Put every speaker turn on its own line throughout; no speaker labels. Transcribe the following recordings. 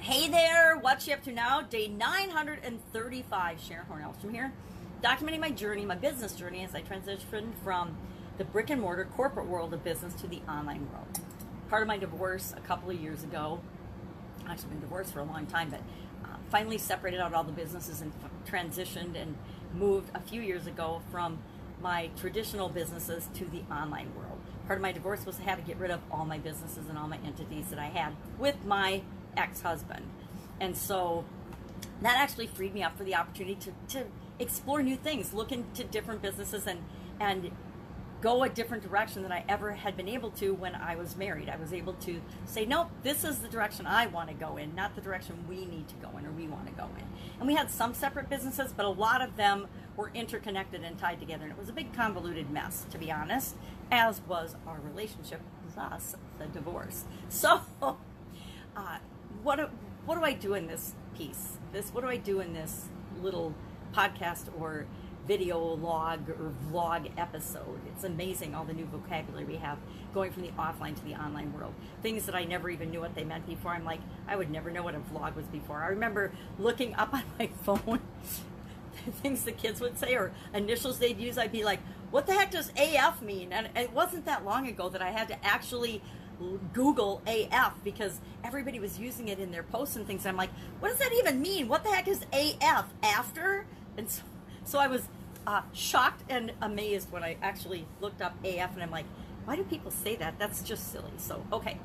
Hey there, what you up to now? Day 935, Sharon Horne-Ellstrom here, documenting my journey, my business journey as I transitioned from the brick and mortar corporate world of business to the online world. Part of my divorce a couple of years ago, I've actually been divorced for a long time, but finally separated out all the businesses and transitioned and moved a few years ago from my traditional businesses to the online world. Part of my divorce was I had to get rid of all my businesses and all my entities that I had with my ex-husband. And so that actually freed me up for the opportunity to explore new things, look into different businesses and go a different direction than I ever had been able to when I was married. I was able to say, nope, this is the direction I want to go in, not the direction we need to go in or we want to go in. And we had some separate businesses, but a lot of them were interconnected and tied together. And it was a big convoluted mess, to be honest, as was our relationship, thus the divorce. So what do I do in this piece? What do I do in this little podcast or video log or vlog episode? It's amazing all the new vocabulary we have going from the offline to the online world. Things that I never even knew what they meant before. I'm like, I would never know what a vlog was before. I remember looking up on my phone things the kids would say or initials they'd use. I'd be like, what the heck does AF mean? And it wasn't that long ago that I had to actually Google AF because everybody was using it in their posts and things. I'm like, what does that even mean? What the heck is AF? After? And so I was shocked and amazed when I actually looked up AF, and I'm like, why do people say that? That's just silly. So, okay,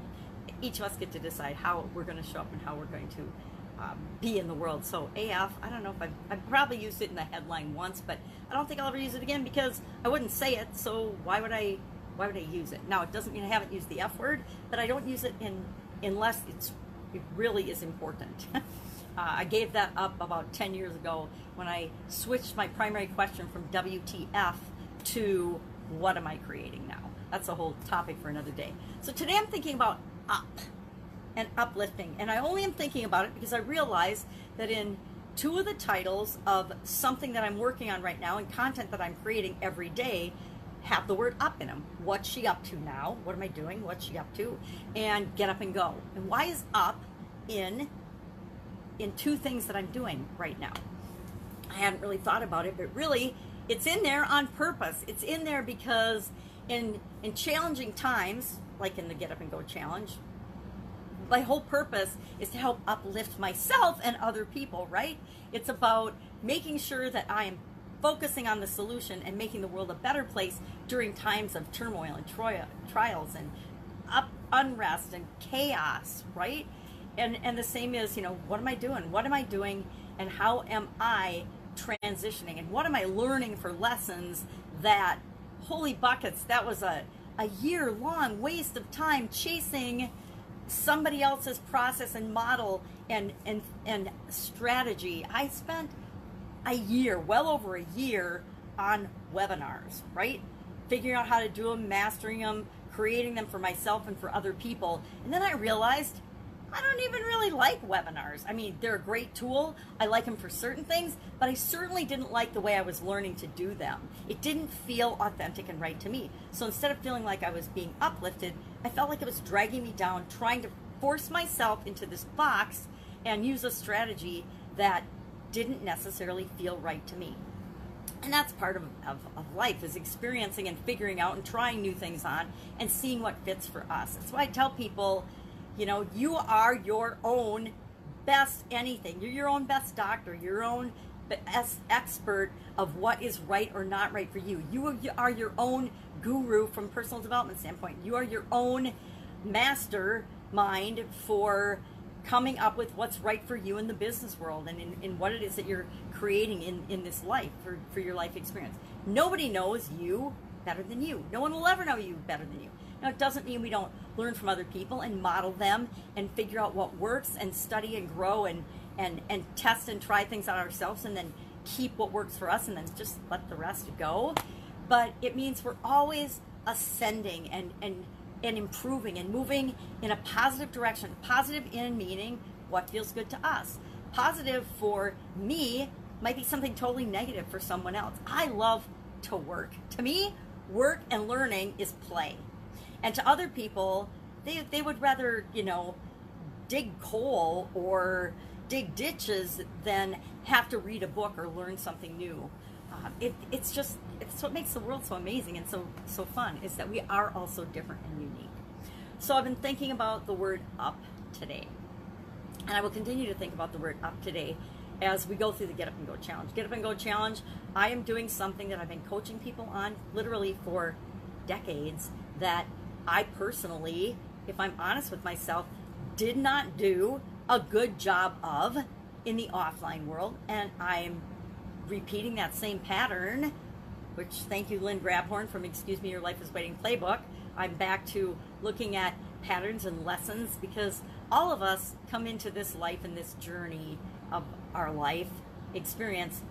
each of us get to decide how we're going to show up and how we're going to be in the world. So AF, I don't know if I've probably used it in the headline once, but I don't think I'll ever use it again because I wouldn't say it, so why would I use it? Now, it doesn't mean I haven't used the F word, but I don't use it unless it really is important. I gave that up about 10 years ago when I switched my primary question from WTF to what am I creating now? That's a whole topic for another day. So today I'm thinking about up and uplifting. And I only am thinking about it because I realized that in two of the titles of something that I'm working on right now and content that I'm creating every day have the word up in them. What's she up to now? What am I doing? What's she up to? And get up and go. And why is up in two things that I'm doing right now? I hadn't really thought about it, but really it's in there on purpose. It's in there because in challenging times, like in the Get Up and Go challenge, my whole purpose is to help uplift myself and other people, right? It's about making sure that I am focusing on the solution and making the world a better place during times of turmoil and trials and unrest and chaos, right? And the same is, what am I doing? What am I doing and how am I transitioning? And what am I learning for lessons that, holy buckets, that was a year-long waste of time chasing somebody else's process and model and strategy. I spent a year, well over a year, on webinars, right? Figuring out how to do them, mastering them, creating them for myself and for other people. And then I realized I don't even really like webinars. I mean, they're a great tool. I like them for certain things, but I certainly didn't like the way I was learning to do them. It didn't feel authentic and right to me. So instead of feeling like I was being uplifted, I felt like it was dragging me down, trying to force myself into this box and use a strategy that didn't necessarily feel right to me. And that's part of life, is experiencing and figuring out and trying new things on and seeing what fits for us. That's why I tell people, you are your own best anything. You're your own best doctor, your own best expert of what is right or not right for you. You are your own guru from a personal development standpoint. You are your own mastermind for coming up with what's right for you in the business world and in what it is that you're creating in this life for your life experience. Nobody knows you better than you. No one will ever know you better than you. Now, it doesn't mean we don't learn from other people and model them and figure out what works and study and grow and test and try things out ourselves and then keep what works for us and then just let the rest go. But it means we're always ascending and improving and moving in a positive direction. Positive in meaning what feels good to us. Positive for me might be something totally negative for someone else. I love to work. To me, work and learning is play. And to other people, they would rather, dig coal or dig ditches than have to read a book or learn something new. It's what makes the world so amazing and so fun, is that we are all so different and unique. So I've been thinking about the word up today, and I will continue to think about the word up today as we go through the Get Up and Go Challenge. Get Up and Go Challenge, I am doing something that I've been coaching people on literally for decades, that I personally, if I'm honest with myself, did not do a good job of in the offline world, and I'm repeating that same pattern, which, thank you, Lynn Grabhorn from Excuse Me, Your Life is Waiting Playbook. I'm back to looking at patterns and lessons, because all of us come into this life and this journey of our life experience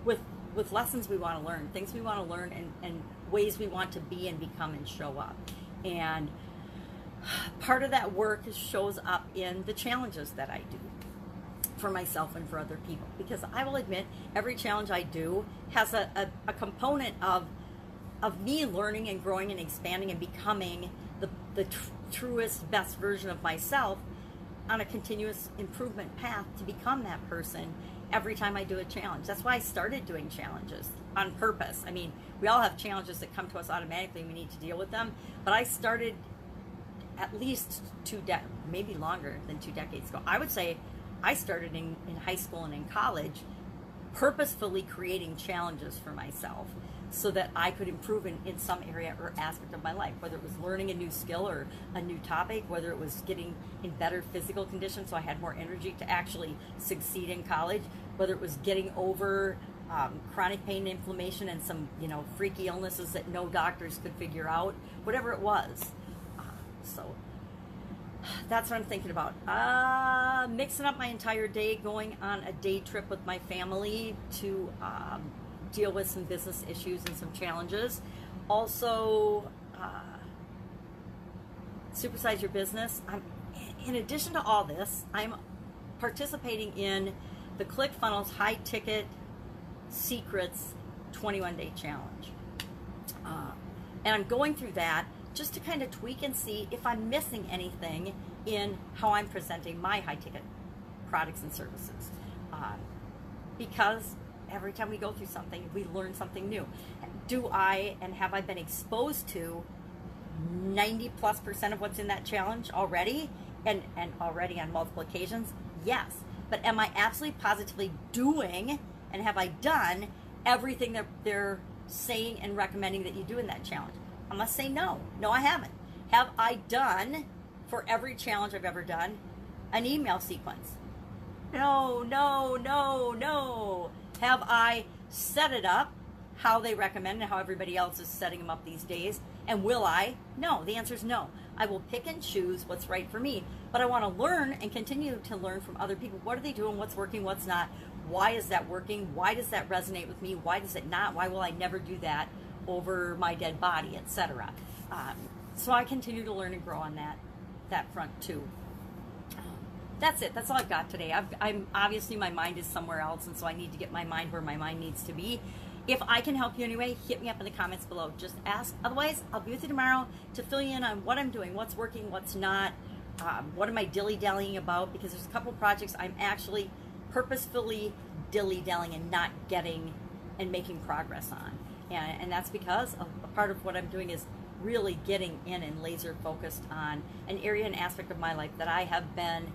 with lessons we want to learn, things we want to learn, and ways we want to be and become and show up. And part of that work shows up in the challenges that I do for myself and for other people, because I will admit every challenge I do has a component of me learning and growing and expanding and becoming the truest, best version of myself on a continuous improvement path to become that person every time I do a challenge. That's why I started doing challenges on purpose. I mean, we all have challenges that come to us automatically and we need to deal with them, but I started at least maybe longer than 2 decades ago. I would say I started in high school and in college purposefully creating challenges for myself so that I could improve in some area or aspect of my life, whether it was learning a new skill or a new topic, whether it was getting in better physical condition so I had more energy to actually succeed in college, whether it was getting over chronic pain and inflammation and some freaky illnesses that no doctors could figure out, whatever it was. So that's what I'm thinking about. Mixing up my entire day, going on a day trip with my family to deal with some business issues and some challenges. Also, Supersize Your Business. In addition to all this, I'm participating in the ClickFunnels High Ticket Secrets 21-Day Challenge. And I'm going through that just to kind of tweak and see if I'm missing anything in how I'm presenting my high ticket products and services. Because every time we go through something, we learn something new. Do I and have I been exposed to 90+% of what's in that challenge already, and already on multiple occasions? Yes. But am I absolutely positively doing, and have I done everything that they're saying and recommending that you do in that challenge? I must say no. No, I haven't. Have I done, for every challenge I've ever done, an email sequence? No. Have I set it up how they recommend and how everybody else is setting them up these days? And will I? No. The answer is no. I will pick and choose what's right for me. But I want to learn and continue to learn from other people. What are they doing? What's working? What's not? Why is that working? Why does that resonate with me? Why does it not? Why will I never do that over my dead body, etc.? So I continue to learn and grow on that front too. That's it. That's all I've got today. I'm obviously, my mind is somewhere else, and so I need to get my mind where my mind needs to be. If I can help you anyway, hit me up in the comments below. Just ask. Otherwise, I'll be with you tomorrow to fill you in on what I'm doing, what's working, what's not, what am I dilly-dallying about, because there's a couple projects I'm actually purposefully dilly-dallying and not getting and making progress on. And that's because a part of what I'm doing is really getting in and laser focused on an area and aspect of my life that I have been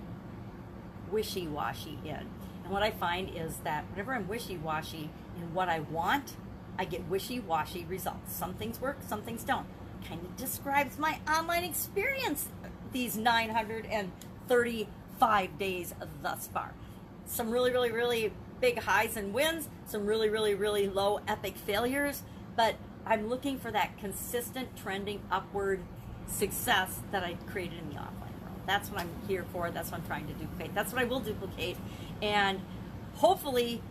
wishy-washy in. And what I find is that whenever I'm wishy-washy in what I want, I get wishy-washy results. Some things work, some things don't. Kind of describes my online experience these 935 days thus far. Some really, really, really big highs and wins, some really, really, really low epic failures, but I'm looking for that consistent trending upward success that I created in the offline world. That's what I'm here for. That's what I'm trying to duplicate. That's what I will duplicate, and hopefully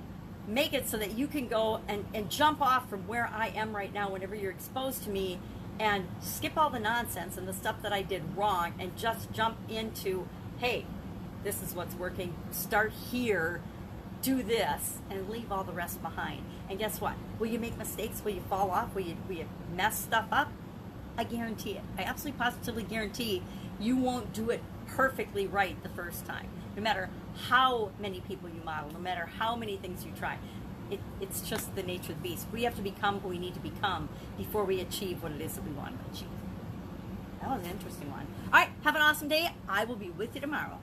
make it so that you can go and jump off from where I am right now whenever you're exposed to me, and skip all the nonsense and the stuff that I did wrong and just jump into, hey, this is what's working. Start here. Do this, and leave all the rest behind. And guess what? Will you make mistakes? Will you fall off? Will you mess stuff up? I guarantee it. I absolutely positively guarantee you won't do it perfectly right the first time. No matter how many people you model, no matter how many things you try. It's just the nature of the beast. We have to become who we need to become before we achieve what it is that we want to achieve. That was an interesting one. All right, have an awesome day. I will be with you tomorrow.